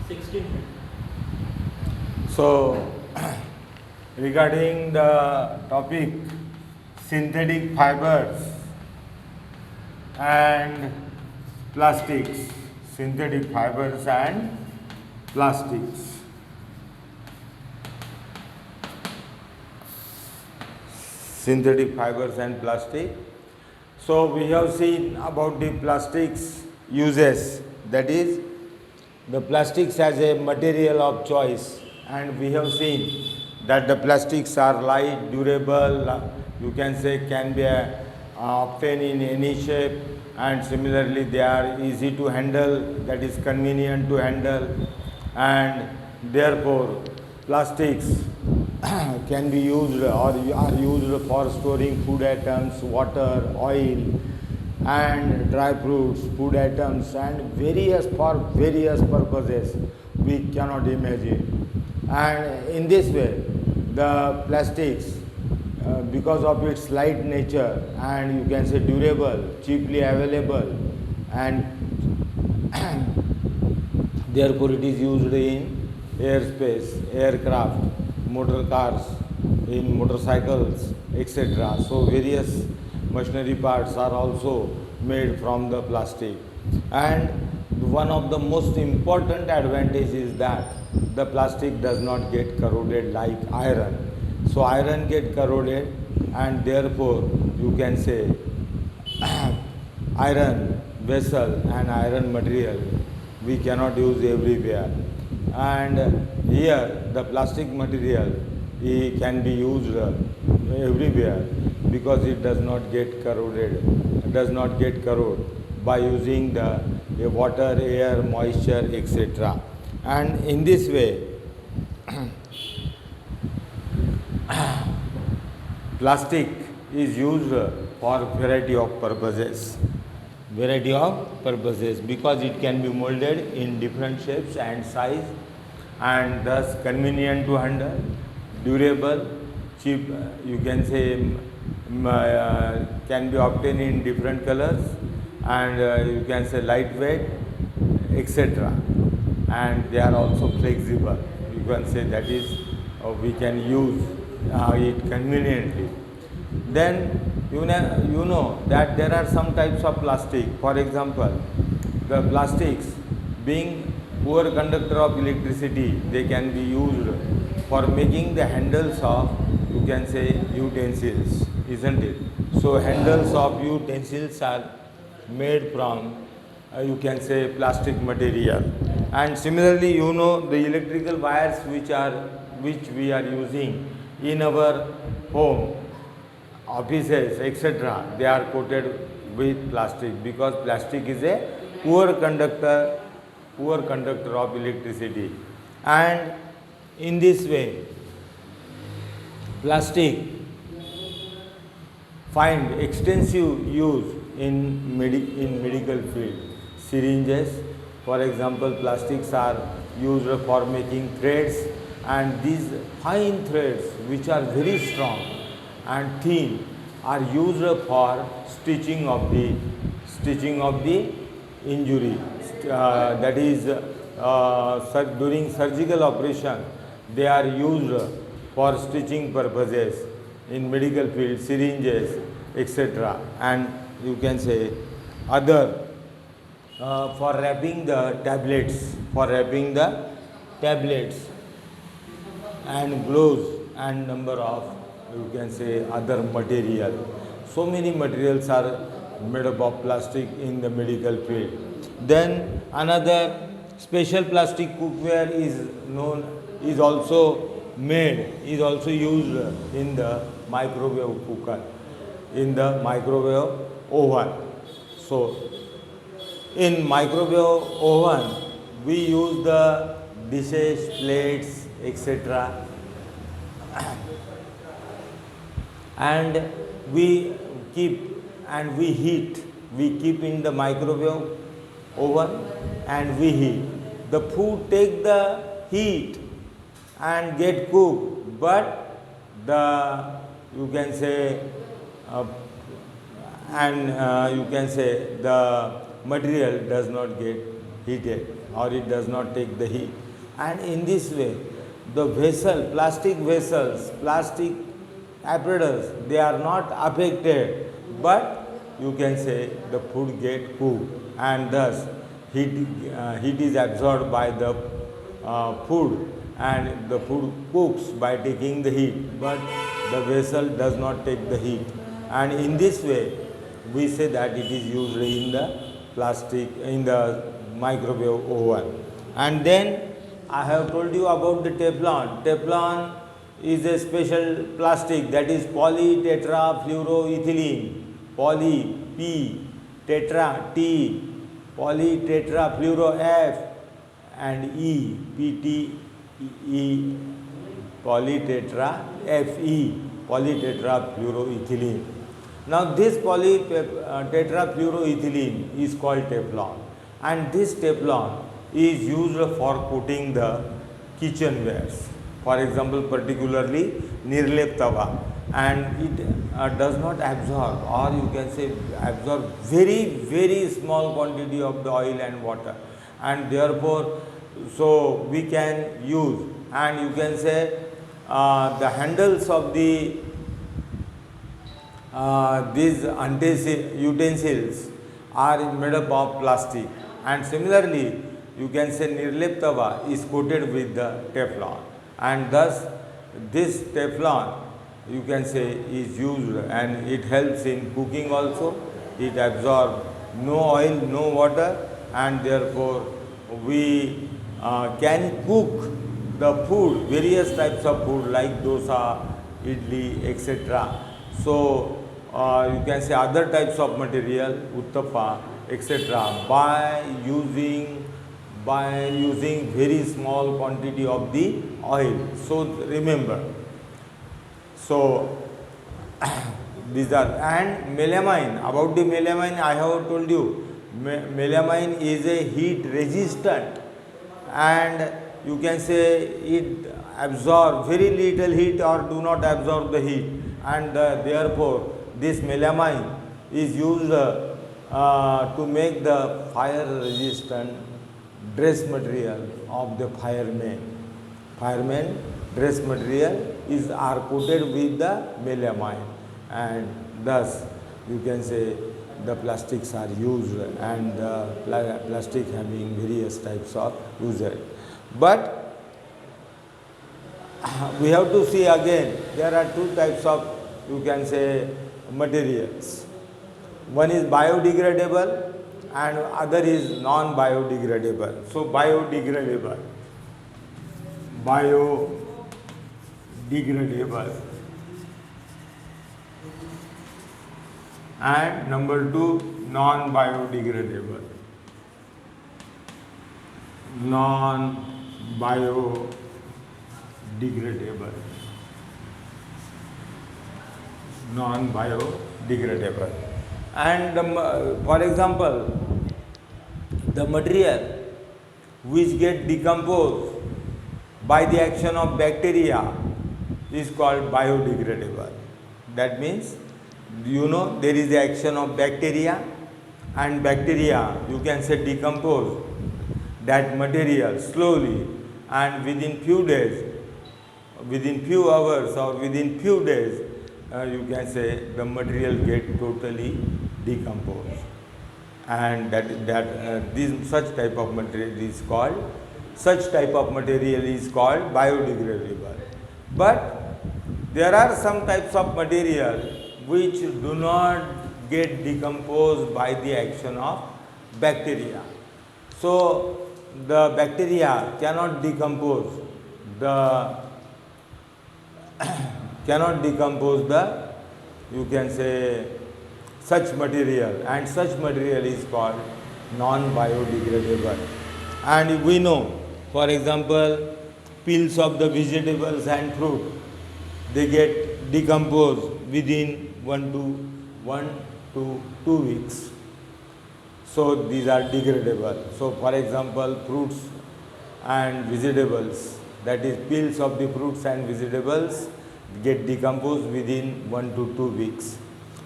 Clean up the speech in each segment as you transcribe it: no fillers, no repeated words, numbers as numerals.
16 feet. So, regarding the topic synthetic fibers and plastics, synthetic fibers and plastics. Synthetic fibers and plastic. So, we have seen about the plastics uses, that is the plastics as a material of choice, and we have seen that the plastics are light, durable, you can say can be obtained in any shape, and similarly they are easy to handle, that is convenient to handle, and therefore plastics can be used or are used for storing food items, water, oil, and dry fruits, food items, and various purposes we cannot imagine. And in this way, the plastics, because of its light nature and you can say durable, cheaply available, and therefore it is used in airspace, aircraft, motor cars, in motorcycles, etc. So various machinery parts are also made from the plastic. And one of the most important advantages is that the plastic does not get corroded like iron. So iron get corroded, and therefore you can say iron vessel and iron material we cannot use everywhere. And here the plastic material can be used everywhere because it does not get corroded, does not get corroded by using the water, air, moisture, etc. And in this way, plastic is used for variety of purposes, because it can be molded in different shapes and size, and thus convenient to handle, durable, cheap, you can say can be obtained in different colors, and you can say lightweight, etc. And they are also flexible, you can say, that is we can use it conveniently. Then you know that there are some types of plastic. For example, the plastics being poor conductor of electricity, they can be used for making the handles of, you can say, utensils, isn't it? So handles of utensils are made from you can say plastic material. And similarly, you know, the electrical wires which we are using in our home, offices, etc., they are coated with plastic, because plastic is a poor conductor of electricity. And in this way, plastic find extensive use in medical field. Syringes, for example, plastics are used for making threads, and these fine threads which are very strong and thin are used for stitching of the injury. That is during surgical operation they are used for stitching purposes in medical field, syringes, etc. And you can say other for wrapping the tablets, and gloves, and number of, you can say, other material. So many materials are made up of plastic in the medical field. Then another special plastic cookware is also used in the microwave cooker, in the microwave oven. So in microwave oven we use the dishes, plates, etc., and we keep in the microwave oven, and we heat. The food take the heat and get cooked, but the, you can say, you can say the material does not get heated or it does not take the heat. And in this way, the vessel, plastic vessels, plastic apparatus, they are not affected, but you can say the food get cooked and thus heat is absorbed by the food and the food cooks by taking the heat, but the vessel does not take the heat. And in this way, we say that it is used in the plastic, in the microwave oven. And then I have told you about the Teflon. Teflon is a special plastic, that is polytetrafluoroethylene, poly P, tetra T, polytetrafluoro F, and E, PTE, polytetra Fe, polytetrafluoroethylene. Now this polytetrafluoroethylene is called Teflon, and this Teflon is used for coating the kitchenwares. For example, particularly Nirlep tawa, and it does not absorb, or you can say absorb very small quantity of the oil and water, and therefore so we can use, and you can say the handles of the these utensils are made up of plastic, and similarly you can say Nirlep tawa is coated with the Teflon, and thus this Teflon you can say is used, and it helps in cooking also. It absorbs no oil, no water, and therefore we can cook the food, various types of food like dosa, idli, etc. So you can say other types of material, uttappa, etc. by using very small quantity of the oil. So remember, so these are, and melamine, about the melamine I have told you, melamine is a heat resistant, and you can say it absorb very little heat or do not absorb the heat, and therefore this melamine is used to make the fire resistant dress material of the firemen. Firemen dress material are coated with the melamine, and thus you can say the plastics are used, and the plastic having various types of usage. But we have to see again, there are two types of, you can say, materials. One is biodegradable and other is non-biodegradable. So biodegradable and number two, non-biodegradable. Non-biodegradable. And for example, the material which get decomposed by the action of bacteria is called biodegradable. That means, you know, there is the action of bacteria, and bacteria, you can say, decompose that material slowly, and within few days, within few hours or within few days, you can say the material get totally decomposed, and such type of material is called biodegradable. But there are some types of material which do not get decomposed by the action of bacteria. So the bacteria cannot decompose the you can say such material, and such material is called non-biodegradable. And we know, for example, peels of the vegetables and fruit, they get decomposed within 1 to 2 weeks. So these are degradable. So for example, fruits and vegetables, that is peels of the fruits and vegetables, get decomposed within 1 to 2 weeks.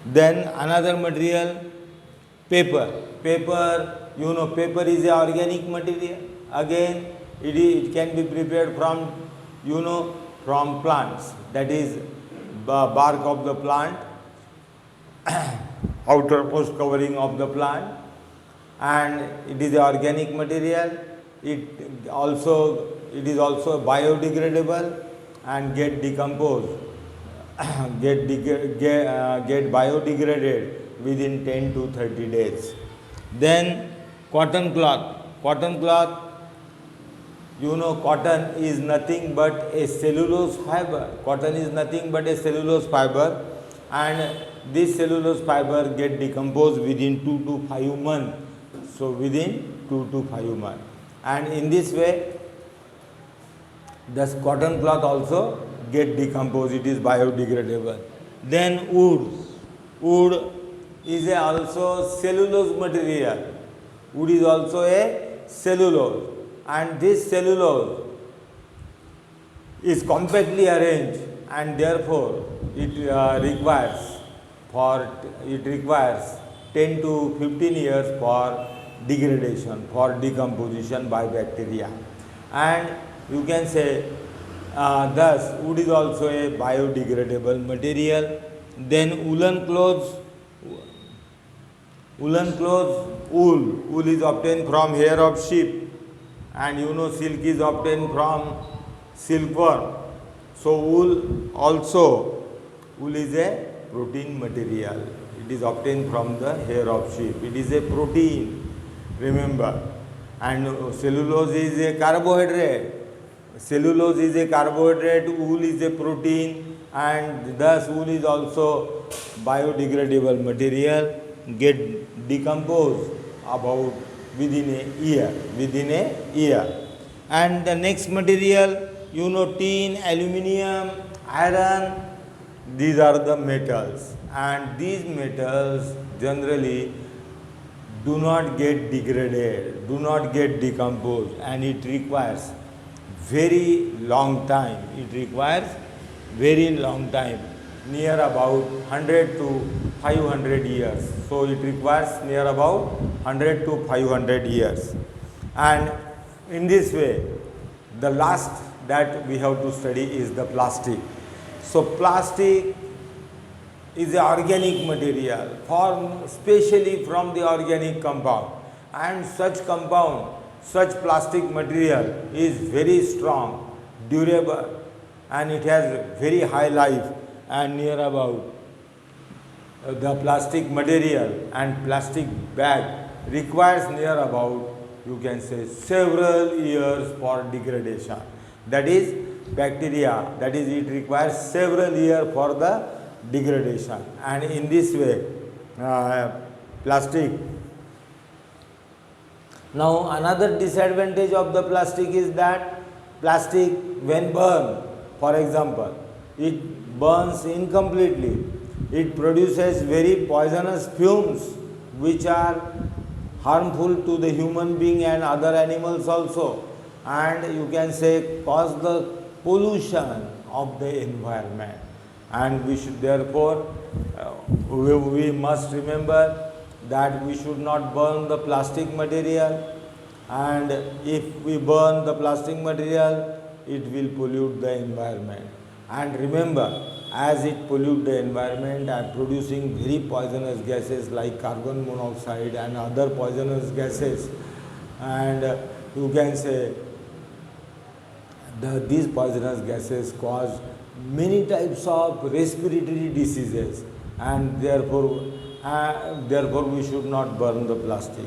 Then another material, paper. Paper paper is a organic material. Again, it can be prepared from, from plants, that is bark of the plant, outermost covering of the plant, and it is a organic material. It is also biodegradable and get decomposed, get biodegraded within 10 to 30 days. Then cotton cloth. Cotton cloth, cotton is nothing but a cellulose fiber. Cotton is nothing but a cellulose fiber, and this cellulose fiber get decomposed within 2 to 5 months. So within 2 to 5 months. And in this way, this cotton cloth also get decomposed, it is biodegradable. Then wood. Wood is also cellulose material. Wood is also a cellulose, and this cellulose is compactly arranged, and therefore it requires 10 to 15 years for degradation, for decomposition by bacteria. And you can say thus wood is also a biodegradable material. Then woolen clothes. Wool is obtained from hair of sheep, and silk is obtained from silkworm. So wool is a protein material. It is obtained from the hair of sheep. It is a protein, remember. And cellulose is a carbohydrate. Wool is a protein, and thus wool is also biodegradable material, get decomposed about within a year. And the next material, tin, aluminium, iron, these are the metals, and these metals generally do not get degraded, do not get decomposed, and it requires very long time. Near about 100 to 500 years. So it requires near about 100 to 500 years. And in this way, the last that we have to study is the plastic. So plastic is an organic material formed specially from the organic compound, and such plastic material is very strong, durable, and it has very high life, and near about the plastic material and plastic bag requires near about, you can say, several years for degradation. That is bacteria, that is it requires several years for the degradation. And in this way plastic. Now another disadvantage of the plastic is that plastic when burned, for example, it burns incompletely. It produces very poisonous fumes which are harmful to the human being and other animals also, and you can say cause the pollution of the environment. And we should therefore we must remember that we should not burn the plastic material, and if we burn the plastic material, it will pollute the environment. And remember, as it pollutes the environment and producing very poisonous gases like carbon monoxide and other poisonous gases, and you can say these poisonous gases cause many types of respiratory diseases, and therefore we should not burn the plastic.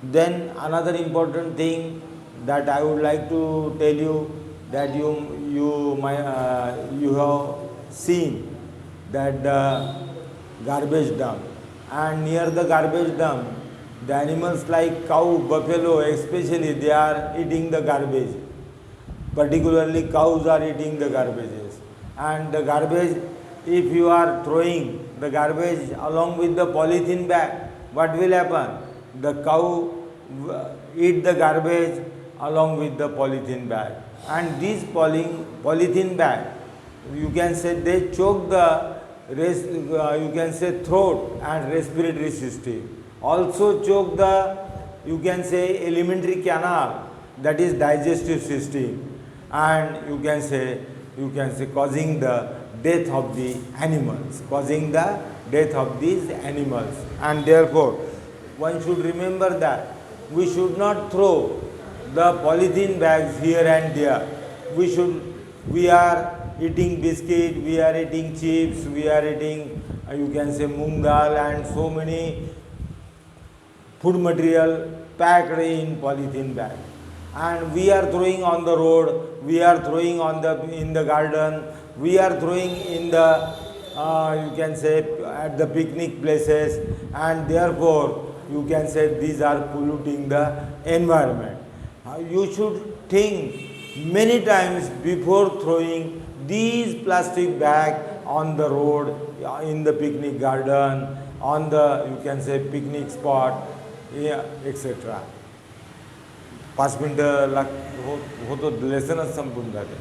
Then another important thing that I would like to tell you, that you have seen that the garbage dump, and near the garbage dump the animals like cow, buffalo especially, they are eating the garbage. Particularly cows are eating the garbages, and the garbage, if you are throwing the garbage along with the polythene bag, what will happen? The cow eat the garbage along with the polythene bag, and this polythene bag, you can say, they choke the you can say throat and respiratory system, also choke the you can say alimentary canal, that is digestive system, and you can say causing the death of the animals, causing the death of these animals. And therefore one should remember that we should not throw the polythene bags here and there. We are eating biscuit, we are eating chips, we are eating you can say moong dal and so many food material packed in polythene bag, and we are throwing on the road, we are throwing on the in the garden, we are throwing in the you can say at the picnic places, and therefore you can say these are polluting the environment. You should think many times before throwing these plastic bag on the road, in the picnic garden, on the you can say picnic spot, etc. 5 मिनटं हो तो लेसनच संपून जाते.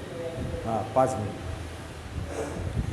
5 minute.